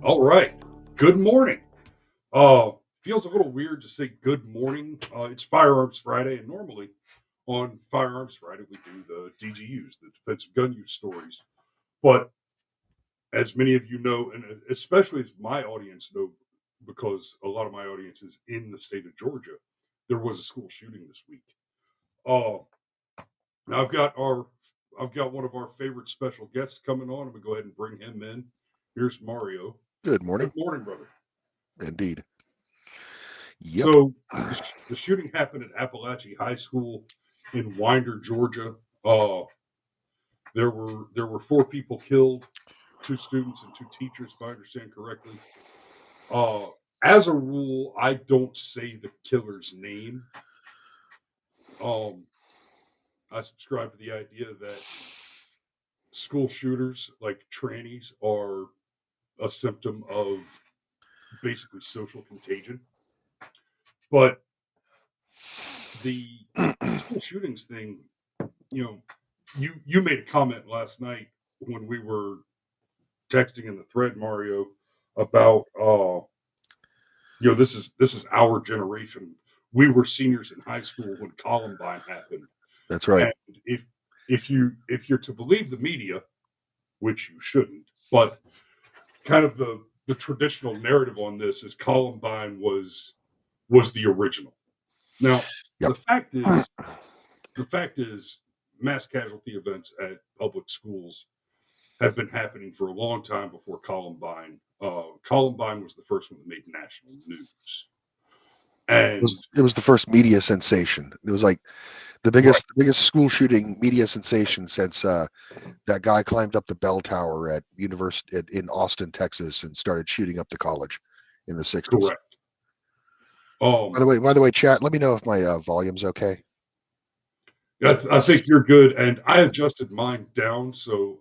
All right. Good morning. Feels a little weird to say good morning. It's Firearms Friday, and normally on Firearms Friday we do the DGUs, the defensive gun use stories. But as many of you know, and especially as my audience know, because a lot of my audience is in the state of Georgia, there was a school shooting this week. Uh, now I've got one of our favorite special guests coming on. I'm gonna go ahead and bring him in. Here's Mario. Good Good morning. morning, brother. Indeed. Yep. So the shooting happened at Apalachee High School in Winder, Georgia. Uh, there were four people killed, two students and two teachers, if I understand correctly. Uh, as a rule, I don't say the killer's name. Um, I subscribe to the idea that school shooters, like trannies, are a symptom of basically social contagion. But the school shootings thing, you know, you made a comment last night when we were texting in the thread, Mario, about this is our generation. We were seniors in high school when Columbine happened, That's right. and if you're to believe the media, which you shouldn't, but kind of the traditional narrative on this is Columbine was the original. Now, Yep. the fact is the fact is mass casualty events at public schools have been happening for a long time before Columbine. Columbine was the first one that made national news, and It was the first media sensation. It was like the right, biggest school shooting media sensation since that guy climbed up the bell tower at university in Austin, Texas, and started shooting up the college in the 60s. correct. Um, By the way, chat. Let me know if my volume's okay. I think you're good, and I adjusted mine down, so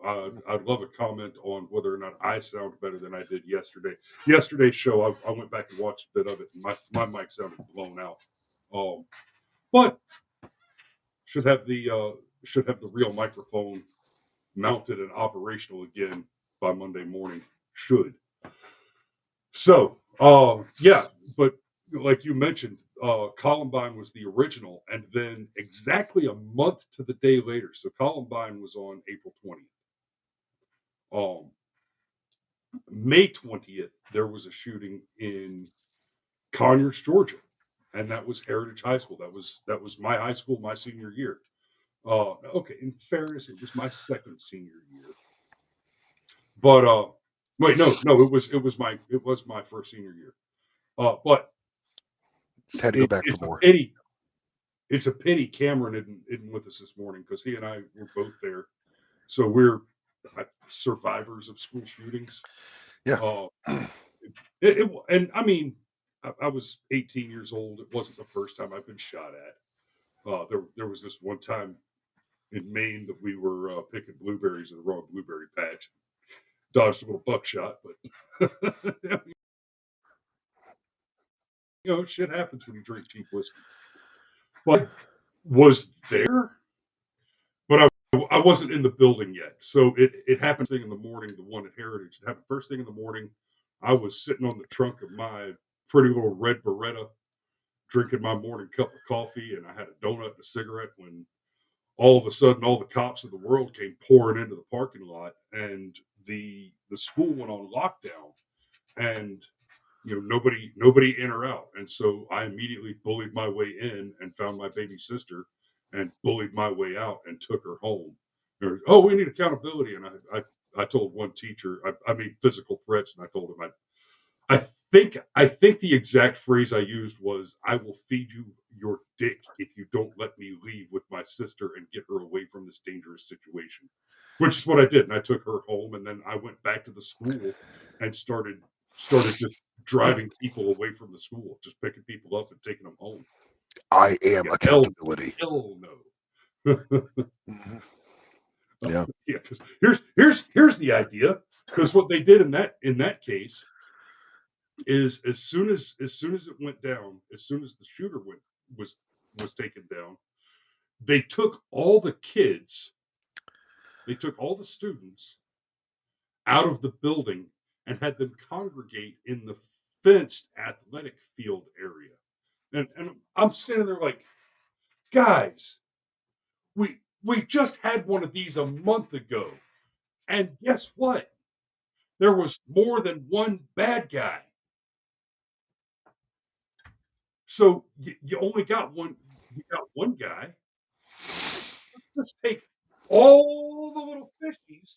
I'd love a comment on whether or not I sound better than I did yesterday. Yesterday's show, I went back and watched a bit of it, and my mic sounded blown out. But should have the real microphone mounted and operational again by Monday morning. Should. So, yeah, but like you mentioned, Columbine was the original, and then exactly a month to the day later. So Columbine was on April 20th. Um, May 20th, there was a shooting in Conyers, Georgia, and that was Heritage High School. That was my high school, my senior year. Okay, in fairness, it was my second senior year. But wait, no, it was my first senior year. But Just had to go it, back for it's a more. pity. It's a pity Cameron isn't with us this morning because he and I were both there. So we're survivors of school shootings. Yeah. Uh, and I mean, I was 18 years old. It wasn't the first time I've been shot at. There was this one time in Maine that we were picking blueberries in the wrong blueberry patch. Dodged a little buckshot, but shit happens when you drink cheap whiskey. But I was there, but I wasn't in the building yet. So it happened thing in the morning, the one at Heritage. It happened first thing in the morning. I was sitting on the trunk of my pretty little red Beretta, drinking my morning cup of coffee, and I had a donut and a cigarette when all of a sudden all the cops of the world came pouring into the parking lot, and the school went on lockdown. And nobody in or out. And so I immediately bullied my way in and found my baby sister and bullied my way out and took her home. Oh, we need accountability. And I told one teacher, I made physical threats, and I told him, I think the exact phrase I used was, "I will feed you your dick if you don't let me leave with my sister and get her away from this dangerous situation." Which is what I did, and I took her home, and then I went back to the school and started just driving people away from the school, just picking people up and taking them home. I am Yeah, hell, accountability. hell no. Hmm. Yeah. Yeah, because here's the idea. Because what they did in that case is, as soon as it went down, as soon as the shooter was was taken down, they took all the kids, they took all the students out of the building and had them congregate in the fenced athletic field area. And I'm sitting there like, guys, we just had one of these a month ago, and guess what? There was more than one bad guy. So you only got one. You got one guy. Let's take all the little fishies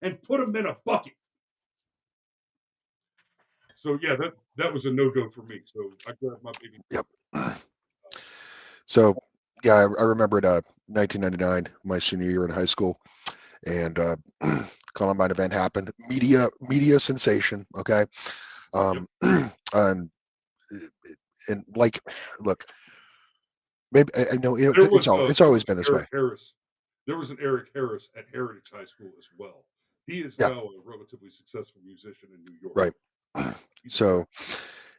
and put them in a bucket. So yeah, that was a no go for me. So I grabbed my baby. Yep. So yeah, I remember in 1999, my senior year in high school, and Columbine event happened. Media sensation. Okay. Yep. And like, look, maybe I know There it's was all a it's there always was an been this way. Eric Harris. There was an Eric Harris at Heritage High School as well. He is Yeah. now a relatively successful musician in New York. Right. He's a friend. So,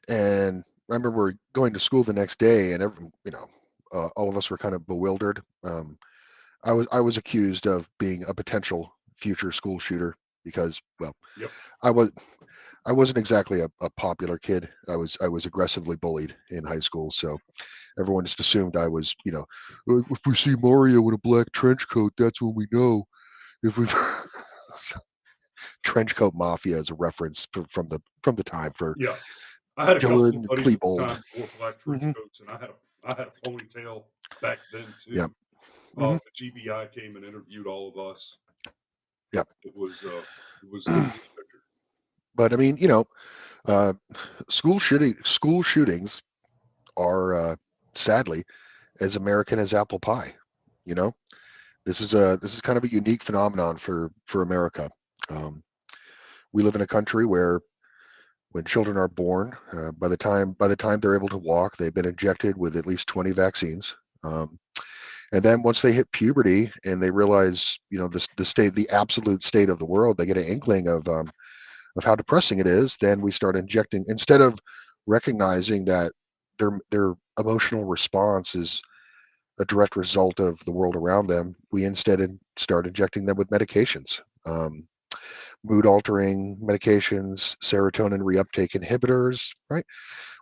and I remember we're going to school the next day, and all of us were kind of bewildered. I was accused of being a potential future school shooter because, well, Yep. I was I wasn't exactly a popular kid. I was aggressively bullied in high school, so everyone just assumed I was, if we see Mario in a black trench coat, that's when we know if we trench coat mafia is a reference from the time for Yeah. I had a couple of Dylan buddies at the Klebold. time that wore black trench Hmm. coats, and I had a ponytail back then Yeah. too. Hmm. The GBI came and interviewed all of us. Yeah. It was a picture. But I mean, uh, school shootings are sadly as American as apple pie. You know, this is kind of a unique phenomenon for America. Um, we live in a country where when children are born, by the time they're able to walk, they've been injected with at least 20 vaccines. Um, and then once they hit puberty and they realize, the absolute state of the world, they get an inkling of how depressing it is. Then we start injecting instead of recognizing that their emotional response is a direct result of the world around them. We instead start injecting them with medications. Mood altering medications, serotonin reuptake inhibitors, right?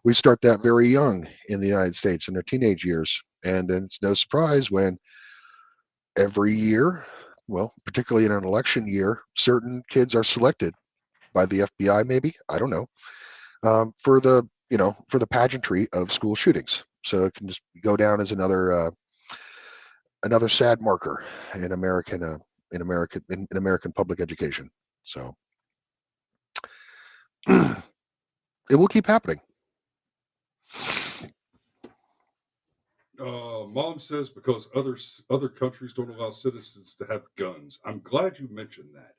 We start that very young in the United States in their teenage years. And then it's no surprise when every year, well, particularly in an election year, certain kids are selected by the FBI, maybe, I don't know, for the pageantry of school shootings. So it can just go down as another sad marker in American public education. So it will keep happening. Mom says because other countries don't allow citizens to have guns. I'm glad you mentioned that.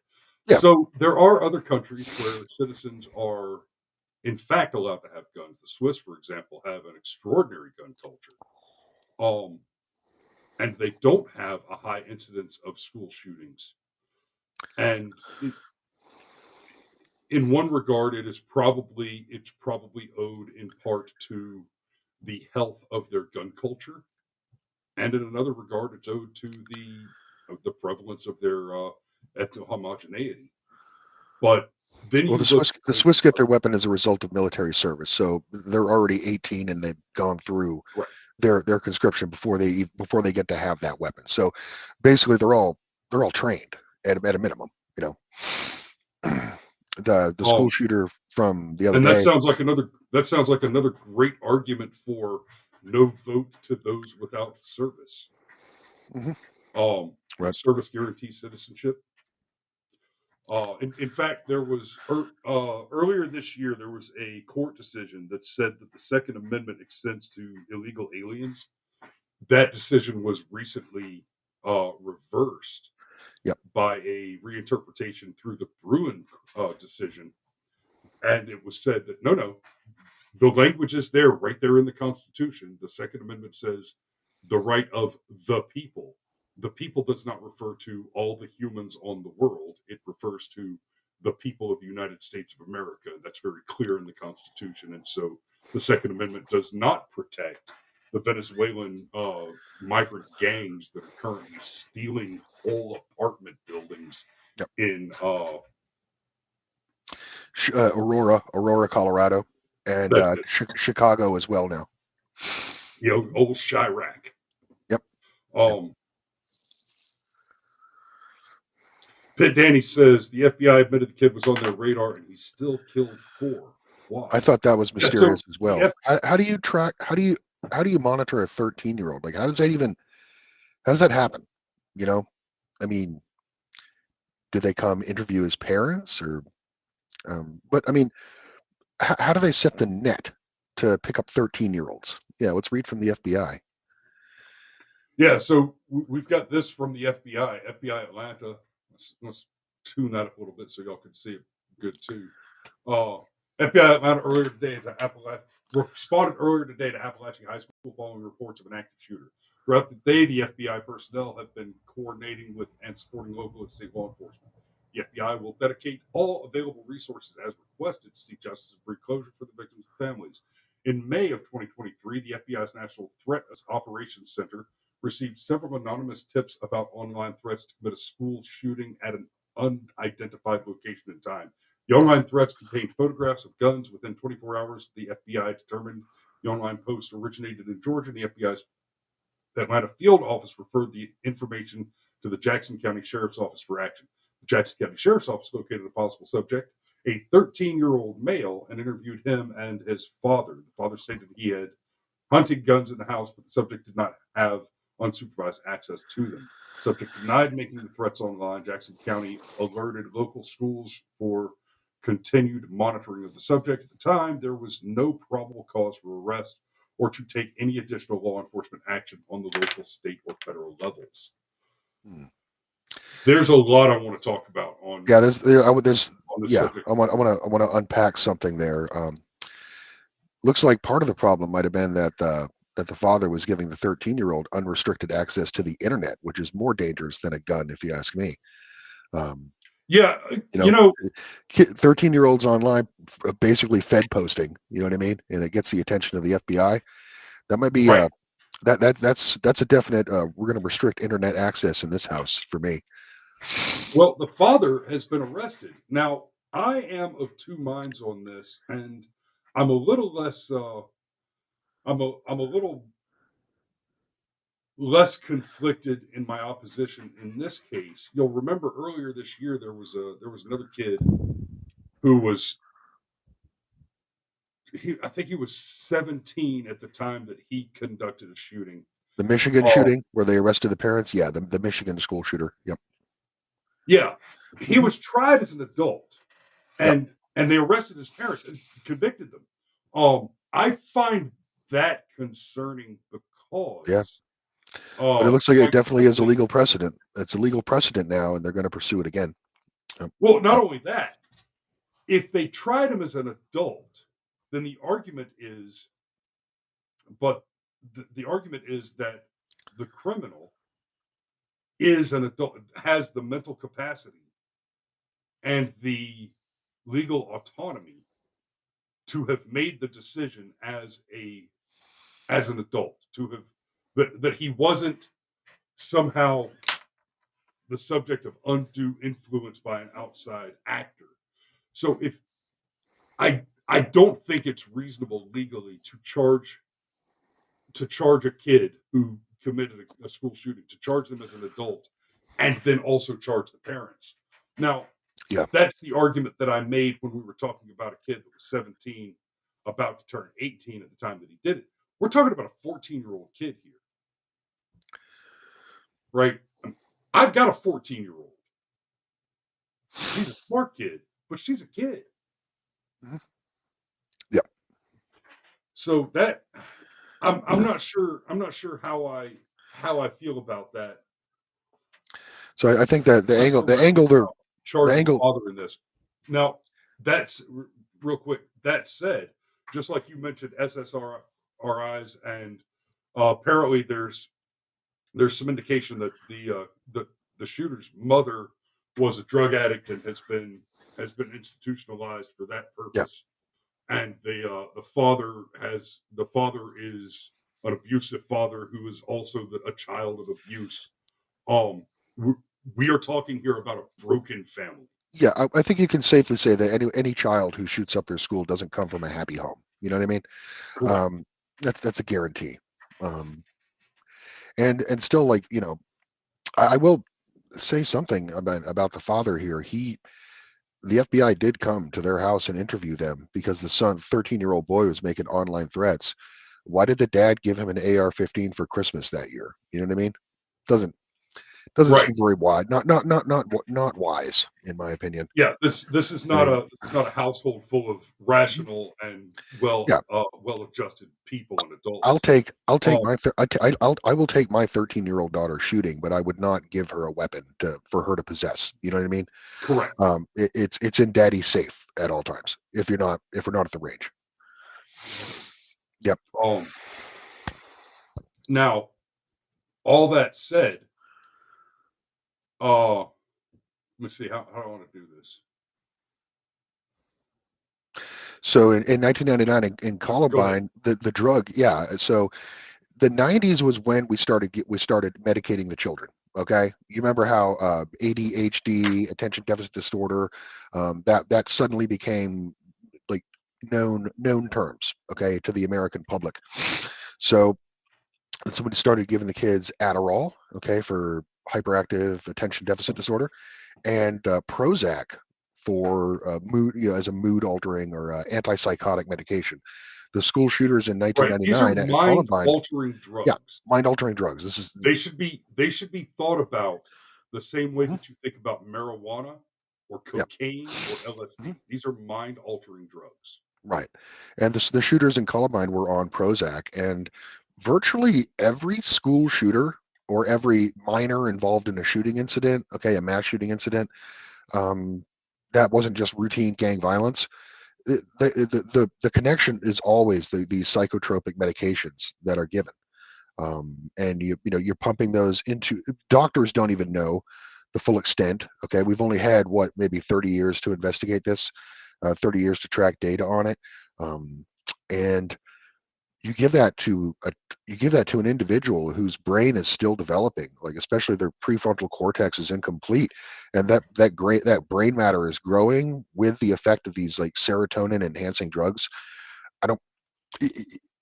Yeah. So there are other countries where citizens are, in fact, allowed to have guns. The Swiss, for example, have an extraordinary gun culture, um, and they don't have a high incidence of school shootings. And in one regard, it's probably owed in part to the health of their gun culture, and in another regard, it's owed to the prevalence of their ethno homogeneity. But then Well, you the look Swiss at the Swiss places get like, their weapon as a result of military service, so they're already 18 and they've gone through right. their conscription before they get to have that weapon. So basically, they're all trained at a minimum. You know, the school Um, shooter from the other And that day. sounds like another great argument for no vote to those without service. Hmm. Right. Service guarantees citizenship. In fact, there was earlier this year there was a court decision that said that the Second Amendment extends to illegal aliens. That decision was recently reversed Yep. by a reinterpretation through the Bruin decision, and it was said that no, the language is there, right there in the Constitution. The Second Amendment says the right of the people. The people does not refer to all the humans on the world. It refers to the people of the United States of America. That's very clear in the Constitution. And so the Second Amendment does not protect the Venezuelan migrant gangs that are currently stealing whole apartment buildings Yep. in Aurora, Colorado, and that's it, Chicago as well now. old Chirac. Yep. Pitt Danny says the FBI admitted the kid was on their radar and he still killed 4. Why? I thought that was mysterious as well. The How do you track? How do you monitor a 13-year-old? Like, how does that happen? You know, I mean, do they come interview his parents or? But I mean, how do they set the net to pick up 13-year-olds? Yeah, let's read from the FBI. Yeah, so we've got this from the FBI. FBI Atlanta. Let's tune that up a little bit so y'all can see it good too. FBI Atlanta responded earlier today to Apalachee High School following reports of an active shooter. Throughout the day, the FBI personnel have been coordinating with and supporting local and state law enforcement. The FBI will dedicate all available resources as requested to seek justice and bring closure for the victims' families. In May of 2023, the FBI's National Threat Operations Center received several anonymous tips about online threats to commit a school shooting at an unidentified location and time. The online threats contained photographs of guns. Within 24 hours, the FBI determined the online posts originated in Georgia, and the FBI's Atlanta field office referred the information to the Jackson County Sheriff's Office for action. The Jackson County Sheriff's Office located a possible subject, a 13-year-old male, and interviewed him and his father. The father stated he had hunting guns in the house, but the subject did not have unsupervised access to them. The subject denied making the threats online. Jackson County alerted local schools for continued monitoring of the subject. At the time, there was no probable cause for arrest or to take any additional law enforcement action on the local, state, or federal levels. There's a lot I want to talk about on. Yeah, there's on this subject. I want to unpack something there. Looks like part of the problem might have been that the father was giving the 13-year-old unrestricted access to the internet, which is more dangerous than a gun, if you ask me. Yeah, 13-year-olds online basically fed posting. You know what I mean? And it gets the attention of the FBI. That might be right. That's a definite. We're going to restrict internet access in this house for me. Well, the father has been arrested. Now, I am of two minds on this, and I'm a little less. I'm a little less conflicted in my opposition in this case. You'll remember earlier this year there was another kid who was. I think he was 17 at the time that he conducted a shooting. The Michigan shooting where they arrested the parents. Yeah, the Michigan school shooter. Yep. Yeah, he was tried as an adult, Yep. and they arrested his parents and convicted them. I find that concerning because Yeah. But it looks like it quite definitely is a frankly, legal precedent. It's a legal precedent now, and they're going to pursue it again. well, not only that, if they tried him as an adult, then the argument is, but the argument is that the criminal is an adult, has the mental capacity and the legal autonomy to have made the decision as an adult, to have that he wasn't somehow the subject of undue influence by an outside actor. So if I don't think it's reasonable legally to charge a kid who committed a school shooting, to charge them as an adult and then also charge the parents. Now, Yeah. That's the argument that I made when we were talking about a kid that was 17, about to turn 18 at the time that he did it. We're talking about a 14-year-old kid here, right? I've got a 14-year-old. She's a smart kid, but she's a kid. Mhm. Yeah. So that I'm not sure how I feel about that. So I think that the angle, the Directly angle they're, about the charging the angle, father in this. Now, that's real quick. That said, just like you mentioned SSRIs, and apparently there's some indication that the shooter's mother was a drug addict and has been institutionalized for that yeah, purpose. And the father is an abusive father who is also a child of abuse. Um, we, we are talking here about a broken family. yeah. I think you can safely say that any child who shoots up their school doesn't come from a happy home. You know what I mean? Correct. Um, that's a guarantee. And still, like, I will say something about the father here. The FBI did come to their house and interview them because the 13-year-old boy, was making online threats. Why did the dad give him an AR-15 for Christmas that year? You know what I mean? Doesn't doesn't Right. seem very wise. Not wise, in my opinion. Yeah. This is I not mean, a household full of mhm, rational and yeah. well adjusted people and I'll adults. take I'll take Um, my I will take my 13-year-old daughter shooting, but I would not give her a weapon to for her to possess. You know what I mean? Correct. It's in daddy's safe at all times. If we're not at the range. Yep. Um, Now, all that said, let me see how I want to do this. So in 1999 in Go ahead. Columbine, the drug, yeah. So the 90s was when we started medicating the children. Okay, you remember how ADHD, attention deficit disorder, that suddenly became like known terms. Okay, to the American public. So somebody started giving the kids Adderall. Okay, for hyperactive attention deficit disorder, and Prozac for mood, as a mood altering or antipsychotic medication. The school shooters in Right. These are 1999 at mind Columbine, altering yeah, drugs. mind altering drugs. This is They should be thought about the same way mhm, that you think about marijuana or yeah, cocaine or mhm, LSD. These are mind altering drugs. right. And the shooters in Columbine were on Prozac, and virtually every school shooter or every minor involved in a shooting incident, okay, a mass shooting incident, um, that wasn't just routine gang violence. The connection is always these psychotropic medications that are given, and you're pumping those into. Doctors don't even know the full extent. Okay, we've only had what, maybe 30 years to investigate this, 30 years to track data on it, um, and you give that to a you give that to an individual whose brain is still developing, like especially their prefrontal cortex is incomplete, and that brain matter is growing with the effect of these like serotonin enhancing drugs. I don't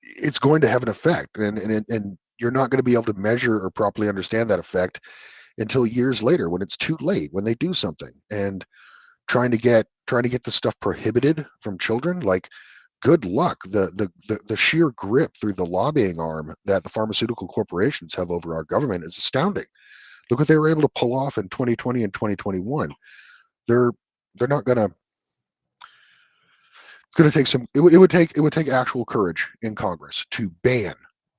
It's going to have an effect, and you're not going to be able to measure or properly understand that effect until years later, when it's too late, when they do something. And trying to get the stuff prohibited from children, like, good luck. The sheer grip through the lobbying arm that the pharmaceutical corporations have over our government is astounding. Look what they were able to pull off in 2020 and 2021. They're not going to It's going to take it would take actual courage in Congress to ban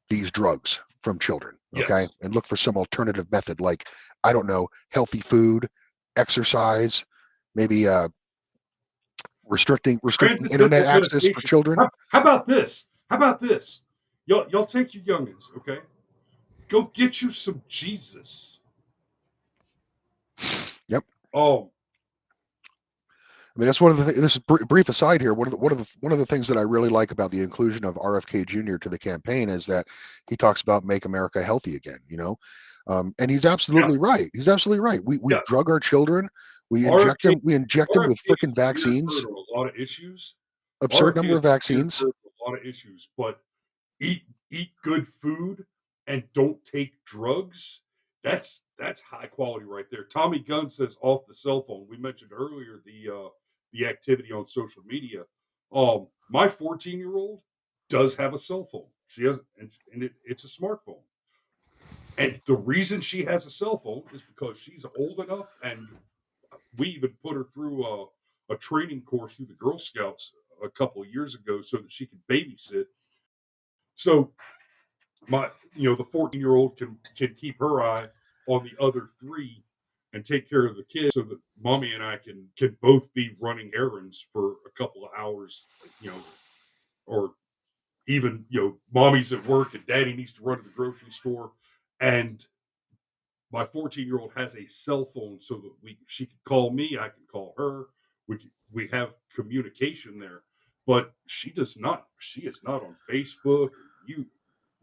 these drugs from children, okay, Yes. and look for some alternative method, like, I don't know, healthy food, exercise, maybe restricting internet Transcendental access for meditation. children. How about this? How about this? Y'all take your youngins, okay? Go get you some Jesus. Yep. Oh, I mean, that's one of the things. This is brief aside here. One of the things that I really like about the inclusion of RFK Jr. to the campaign is that he talks about make America healthy again. And he's yeah, absolutely right. He's absolutely right. We yeah. drug our children. We inject RFK them. We inject them with RFK freaking is a weird bird vaccines. on a lot of issues. Absurd RFK number is of a weird vaccines. bird on a lot of issues, but eat good food and don't take drugs. That's high quality right there. Tommy Gunn says off the cell phone. We mentioned earlier the activity on social media. My 14-year-old does have a cell phone. She has, and it's a smartphone. And the reason she has a cell phone is because she's old enough, and we even put her through a training course through the Girl Scouts a couple of years ago so that she could babysit. So the 14-year-old can keep her eye on the other three and take care of the kids so that mommy and I can both be running errands for a couple of hours, or even, mommy's at work and daddy needs to run to the grocery store, and my 14-year-old has a cell phone so that she can call me, I can call her. We have communication there, but she does not. She is not on Facebook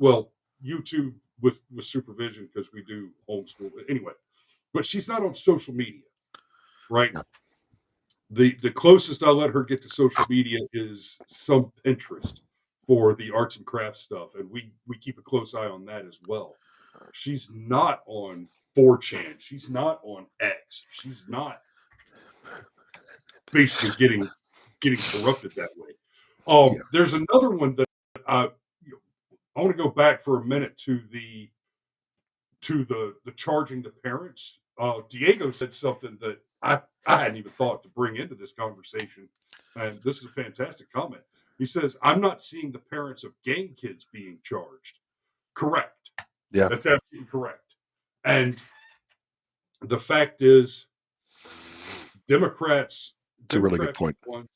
or YouTube with supervision because we do homeschool anyway. But she's not on social media, right? Yeah. The closest I let her get to social media is some Pinterest for the arts and crafts stuff, and we keep a close eye on that as well. She's not on 4chan. She's not on X. She's not basically getting corrupted that way. Yeah. There's another one that I I want to go back for a minute to the charging the parents. Diego said something that I hadn't even thought to bring into this conversation, and this is a fantastic comment. He says, "I'm not seeing the parents of gang kids being charged." Correct. Yeah. That's absolutely correct. And the fact is, Democrats It's a really good are point. the ones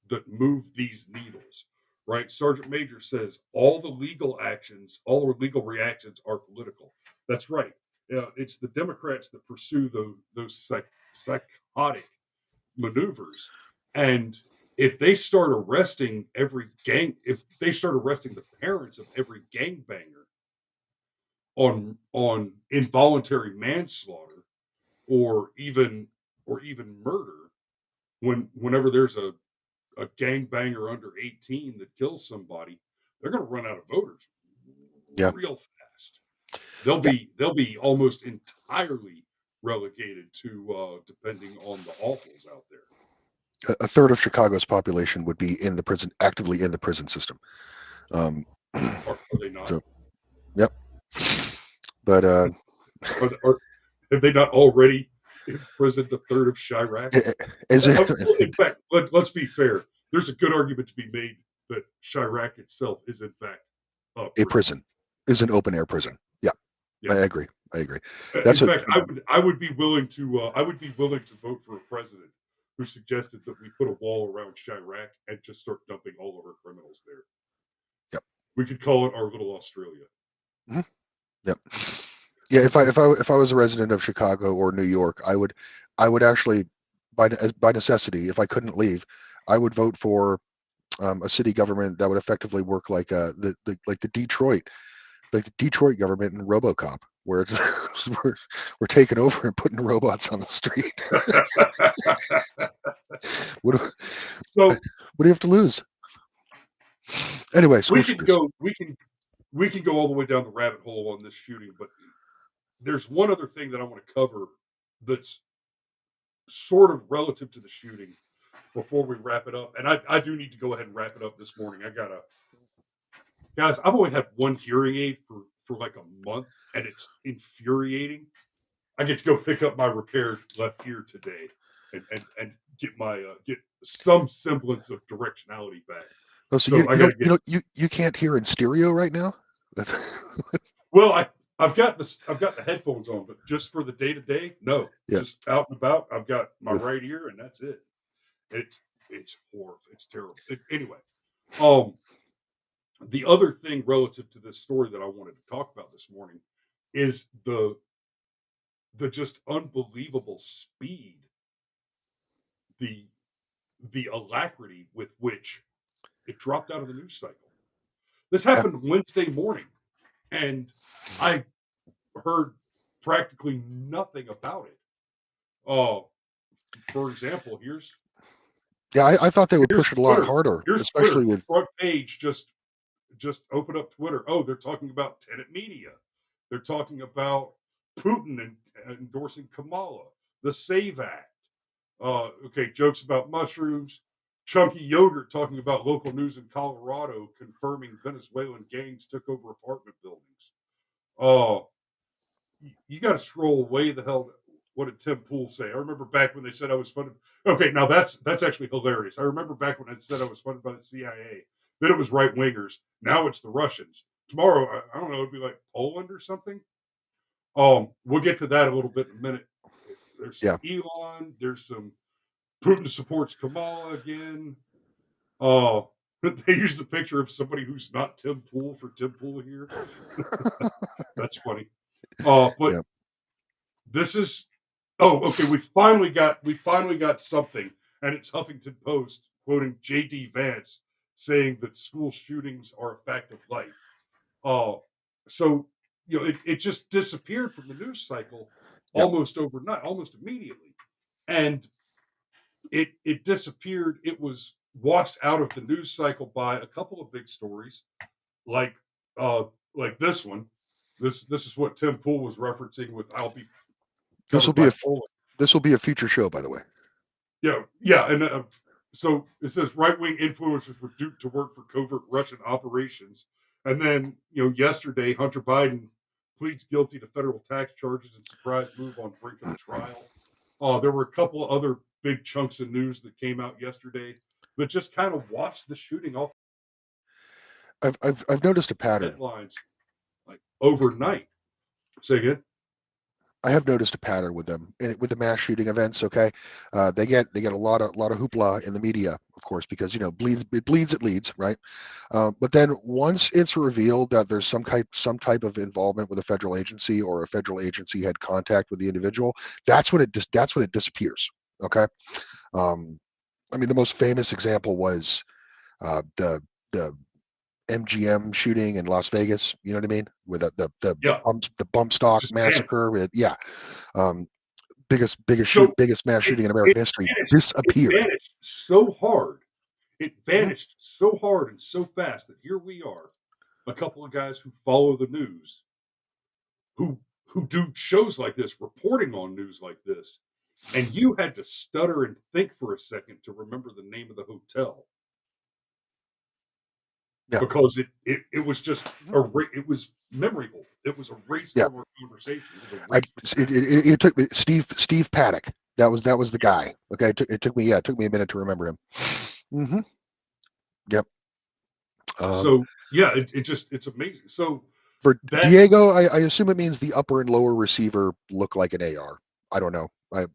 that move these needles, right? Sergeant Major says all the legal reactions are political. That's right. It's the Democrats that pursue those psychotic maneuvers, and if they start arresting if they start arresting the parents of every gangbanger on involuntary manslaughter or even murder, whenever there's a gangbanger under 18 that kills somebody, they're going to run out of voters Yeah. real fast. They'll Yeah. be almost entirely relegated to depending on the awfuls out there. A third of Chicago's population would be actively in the prison system. Are they not? So, yep. But have they not already imprisoned a third of Chirac? In fact, let's be fair. There's a good argument to be made that Chirac itself is in fact a prison is an open air prison. Yeah. I agree. In fact, I would be willing to vote for a president who suggested that we put a wall around Chirac and just start dumping all of our criminals there. Yep. We could call it our little Australia. Mm-hmm. Yep. Yeah. If I was a resident of Chicago or New York, I would actually, by necessity, if I couldn't leave, I would vote for a city government that would effectively work like the Detroit government in RoboCop, where it's, we're taking over and putting robots on the street. What do you have to lose? Anyway, we can go all the way down the rabbit hole on this shooting, but there's one other thing that I want to cover that's sort of relative to the shooting before we wrap it up. And I do need to go ahead and wrap it up this morning. Guys, I've only had one hearing aid for like a month, and it's infuriating. I get to go pick up my repaired left ear today and get some semblance of directionality back. Oh, so you can't hear in stereo right now? That's well, I've got the headphones on, but just for the day to day, no. Yeah. Just out and about, I've got my right ear, and that's it. It's horrible. It's terrible. Anyway, the other thing relative to this story that I wanted to talk about this morning is the just unbelievable speed, the alacrity with which it dropped out of the news cycle. This happened Wednesday morning, and I heard practically nothing about it. For example, I thought they would push it a lot harder, especially Twitter, with front page. Just open up Twitter. Oh, they're talking about tenant media. They're talking about Putin endorsing Kamala, the Save Act. Okay, jokes about mushrooms. Chunky Yogurt talking about local news in Colorado confirming Venezuelan gangs took over apartment buildings. Oh, you got to scroll way the hell. What did Tim Pool say? I remember back when they said I was funded. Okay, now that's actually hilarious. I remember back when I said I was funded by the CIA. Then it was right wingers. Now it's the Russians. Tomorrow, I don't know, it'd be like Poland or something. We'll get to that a little bit in a minute. There's some Yeah. Elon. There's some Putin supports Kamala again. Oh, they use the picture of somebody who's not Tim Pool for Tim Pool here. That's funny. But Yeah. this is okay. We finally got something, and it's Huffington Post quoting J.D. Vance saying that school shootings are a fact of life. Uh, so it just disappeared from the news cycle Yeah. almost overnight, almost immediately, and it disappeared. It was washed out of the news cycle by a couple of big stories, like uh this one. This is what Tim Pool was referencing with I'll be This will covered be by a Poland. this will be a future show, by the way. Yeah, and so it says right wing influencers were duped to work for covert Russian operations, and then yesterday Hunter Biden pleads guilty to federal tax charges and surprise move on brink of trial. There were a couple of other big chunks of news that came out yesterday that just kind of watched the shooting off I've noticed a pattern. headlines like overnight. Say again. I have noticed a pattern with them with the mass shooting events. Okay, they get a lot of hoopla in the media, of course, because it bleeds, it leads, right? But then once it's revealed that there's some type of involvement with a federal agency, or a federal agency had contact with the individual, that's when it disappears. Okay, I mean, the most famous example was the MGM shooting in Las Vegas. You know what I mean? With Yeah, the bump stock just vanished. massacre. Yeah, um, So biggest mass it shooting in it American history vanished. It disappeared. vanished so hard. It Mhm. vanished so hard and so fast that here we are, a couple of guys who follow the news, who do shows like this, reporting on news like this, and you had to stutter and think for a second to remember the name of the hotel Yeah, because it was just Mhm. it was memorable. It was erased yeah. from our conversation. It was I erased from it took me Steve Paddock. That was the guy. Okay, it took me a minute to remember him. Hmm. Yep. Um, so yeah, it's amazing. So for that Diego, I assume it means the upper and lower receiver look like an AR. I don't know. I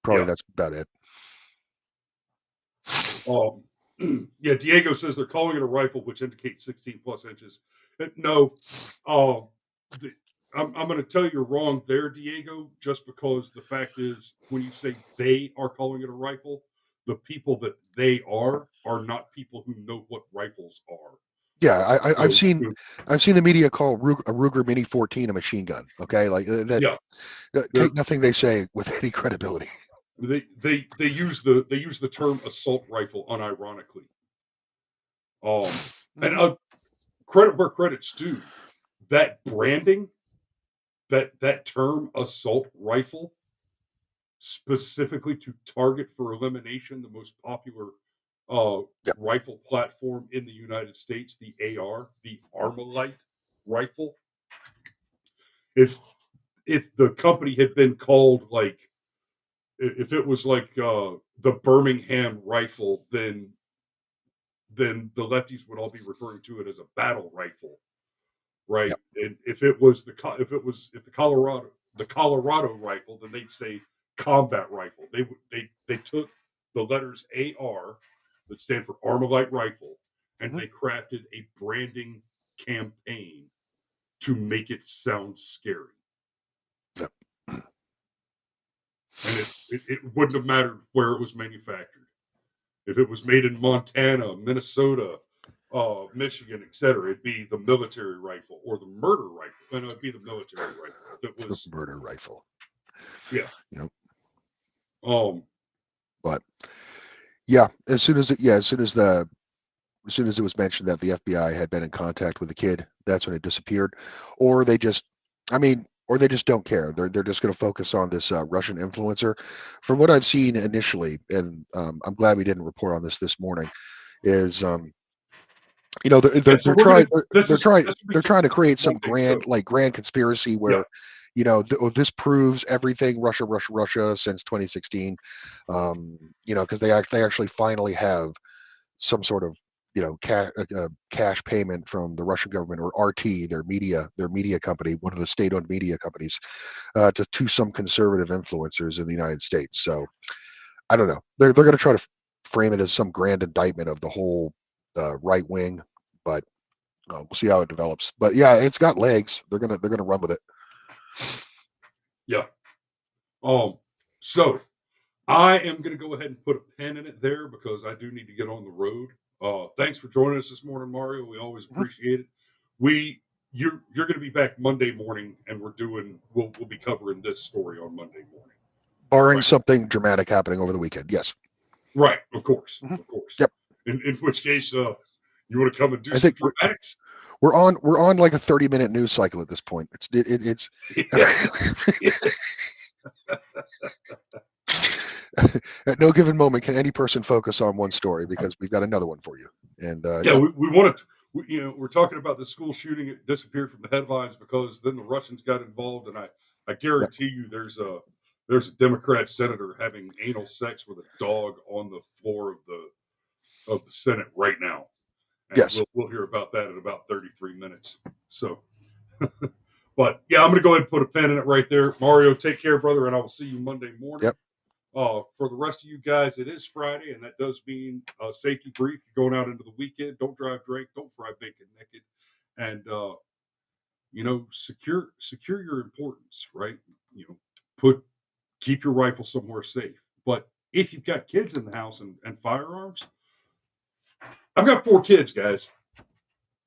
Probably yeah. that's about it. Um, yeah, Diego says they're calling it a rifle, which indicates 16 plus inches. No, uh, the, I'm going to tell you you're wrong there, Diego, just because the fact is, when you say they are calling it a rifle, the people that they are not people who know what rifles are. Yeah, So, so, I've seen the media call a Ruger Mini 14 a machine gun. Okay, like that. yeah, Take they're nothing they say with any credibility. they use the term assault rifle unironically. And Hmm. credit where credit's due. That branding, that term assault rifle, specifically to target for elimination the most popular uh, Yeah. rifle platform in the United States, the AR, the Armalite rifle. If the company had been called like, if it was like the Birmingham rifle, then the lefties would all be referring to it as a battle rifle, right? Yeah. And if the Colorado rifle, then they'd say combat rifle. They took the letters AR that stand for Armalite rifle, and Hmm. they crafted a branding campaign to make it sound scary. Yeah. And it wouldn't have mattered where it was manufactured. If it was made in Montana, Minnesota, Michigan, etc., it'd be the military rifle or the murder rifle. No, it'd be the military rifle. If it was, Murder rifle. yeah. You know, Um, but yeah, as soon as it was mentioned that the FBI had been in contact with the kid, that's when it disappeared. Or they just, I mean, or they just don't care. They're just going to focus on this Russian influencer. From what I've seen initially, and I'm glad we didn't report on this morning, is Yeah, so they're we're gonna. trying This is this will be they're trying to create some Monday. So grand conspiracy yeah, where this proves everything Russia since 2016. Because they actually finally have some sort of cash payment from the Russian government or RT, their media company, one of the state-owned media companies, to some conservative influencers in the United States. So I don't know. They're going to try to frame it as some grand indictment of the whole right wing, but we'll see how it develops. But yeah, it's got legs. They're gonna run with it. yeah. So I am going to go ahead and put a pin in it there because I do need to get on the road. Thanks for joining us this morning, Mario. We always Mhm. appreciate it. We you're going to be back Monday morning, and we'll be covering this story on Monday morning. Barring Right. something dramatic happening over the weekend. Yes. Right. Of course. Mhm. Of course. Yep. In which case, you want to come and do I some think dramatics? we're on like a 30-minute news cycle at this point. It's Yeah. at no given moment can any person focus on one story because we've got another one for you. And Yeah, yeah, we wanted, we're talking about the school shooting. It disappeared from the headlines because then the Russians got involved, and I yeah, guarantee you, there's a Democrat senator having anal sex with a dog on the floor of the Senate right now, and yes, we'll hear about that in about 33 minutes. So, but yeah, I'm going to go ahead and put a pin in it right there. Mario, take care, brother, and I will see you Monday morning. yep. For the rest of you guys, it is Friday, and that does mean safety brief. You're going out into the weekend. Don't drive drink. Don't fry bacon naked, and secure your importance. Right? You know, put keep your rifle somewhere safe. But if you've got kids in the house and firearms, I've got 4 kids, guys,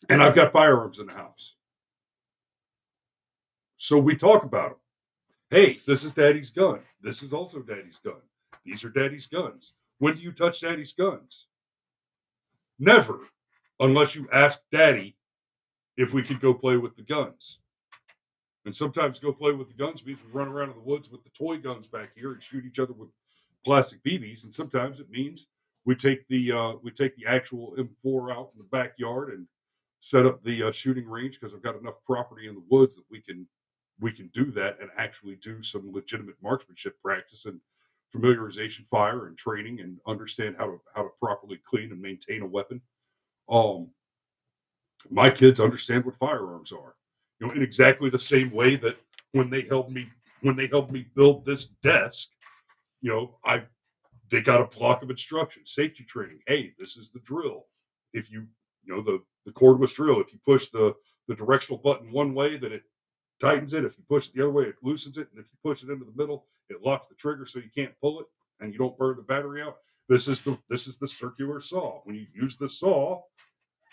and I've got firearms in the house. So we talk about them. Hey, this is Daddy's gun. This is also Daddy's gun. These are Daddy's guns. When do you touch Daddy's guns? Never, unless you ask Daddy if we could go play with the guns. And sometimes go play with the guns means we run around in the woods with the toy guns back here and shoot each other with plastic BBs. And sometimes it means we take the actual M4 out in the backyard and set up the shooting range because I've got enough property in the woods that we can do that and actually do some legitimate marksmanship practice and familiarization fire and training and understand how to properly clean and maintain a weapon. Um, my kids understand what firearms are, in exactly the same way that when they helped me build this desk, I they got a block of instructions, safety training. Hey, this is the drill. If the cordless drill, if you push the directional button one way, then it tightens it. If you push it the other way, it loosens it. And if you push it into the middle, it locks the trigger so you can't pull it and you don't burn the battery out. This is the circular saw. When you use the saw,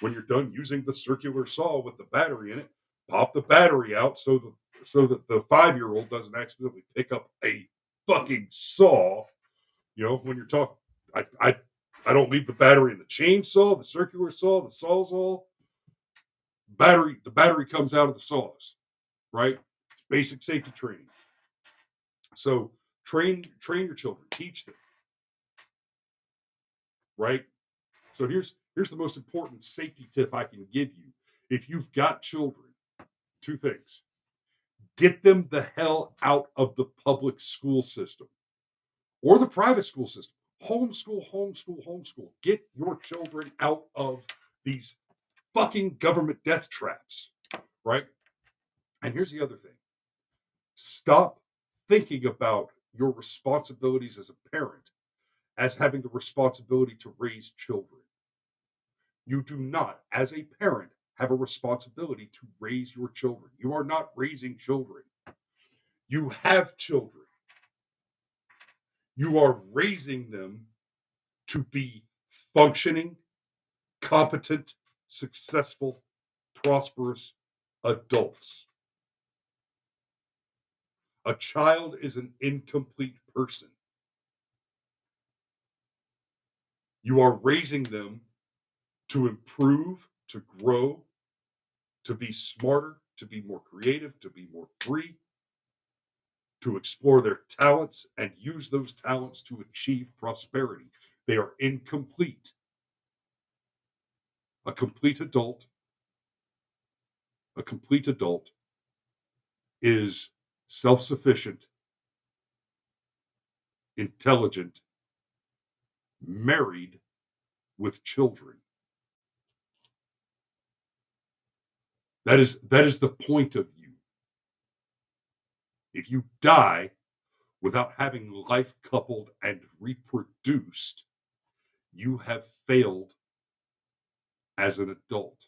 when you're done using the circular saw with the battery in it, pop the battery out so that the 5-year-old doesn't accidentally pick up a fucking saw. When you're talking, I don't leave the battery in the chainsaw, the circular saw, the sawzall. The battery comes out of the saws, right? It's basic safety training. So train your children, teach them, right? So here's the most important safety tip I can give you. If you've got children, 2 things. Get them the hell out of the public school system or the private school system. Homeschool, homeschool, homeschool. Get your children out of these fucking government death traps, right? And here's the other thing. Stop thinking about your responsibilities as a parent as having the responsibility to raise children. You do not, as a parent, have a responsibility to raise your children. You are not raising children. You have children. You are raising them to be functioning, competent, successful, prosperous adults. A child is an incomplete person. You are raising them to improve, to grow, to be smarter, to be more creative, to be more free, to explore their talents and use those talents to achieve prosperity. They are incomplete. A complete adult, a complete adult is self-sufficient, intelligent, married with children. That is the point of you. If you die without having life coupled and reproduced, you have failed as an adult.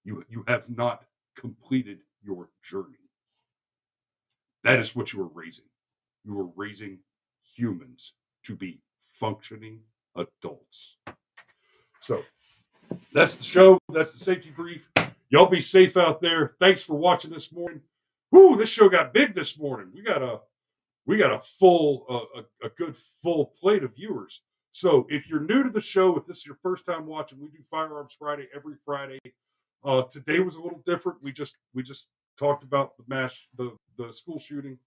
You have not completed your journey. That is what you are raising. You are raising humans to be functioning adults. So that's the show. That's the safety brief. Y'all be safe out there. Thanks for watching this morning. Whoo, this show got big this morning. We got a full a good full plate of viewers. So if you're new to the show, if this is your first time watching, we do Firearms Friday every Friday. Today was a little different. We just talked about the school shooting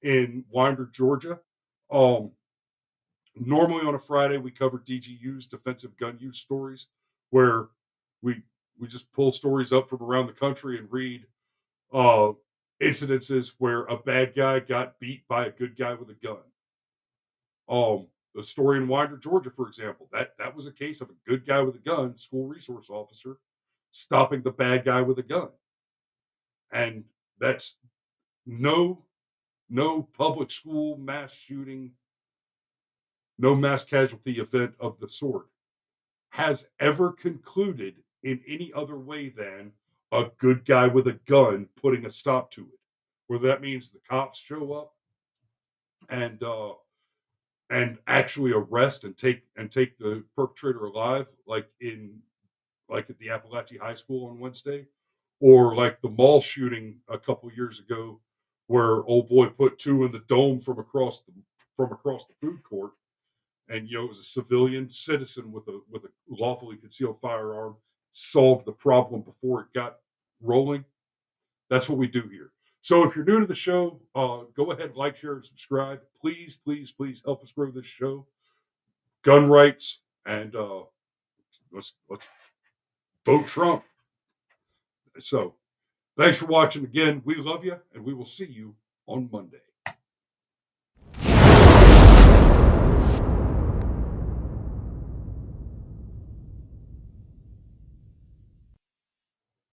in Winder, Georgia. Normally on a Friday we cover DGU's defensive gun use stories, where we just pull stories up from around the country and read incidences where a bad guy got beat by a good guy with a gun. The story in Winder, Georgia, for example, that was a case of a good guy with a gun, school resource officer, stopping the bad guy with a gun. And that's no public school mass shooting, no mass casualty event of the sort has ever concluded in any other way than a good guy with a gun putting a stop to it. Whether that means the cops show up and actually arrest and take the perpetrator alive, like at the Apalachee High School on Wednesday, or like the mall shooting a couple years ago, where old boy put two in the dome from across the food court, and it was a civilian citizen with a lawfully concealed firearm, solved the problem before it got rolling. That's what we do here. So if you're new to the show, go ahead, like, share, and subscribe. Please, please, please help us grow this show. Gun rights, and let's vote Trump. So thanks for watching again. We love you, and we will see you on Monday.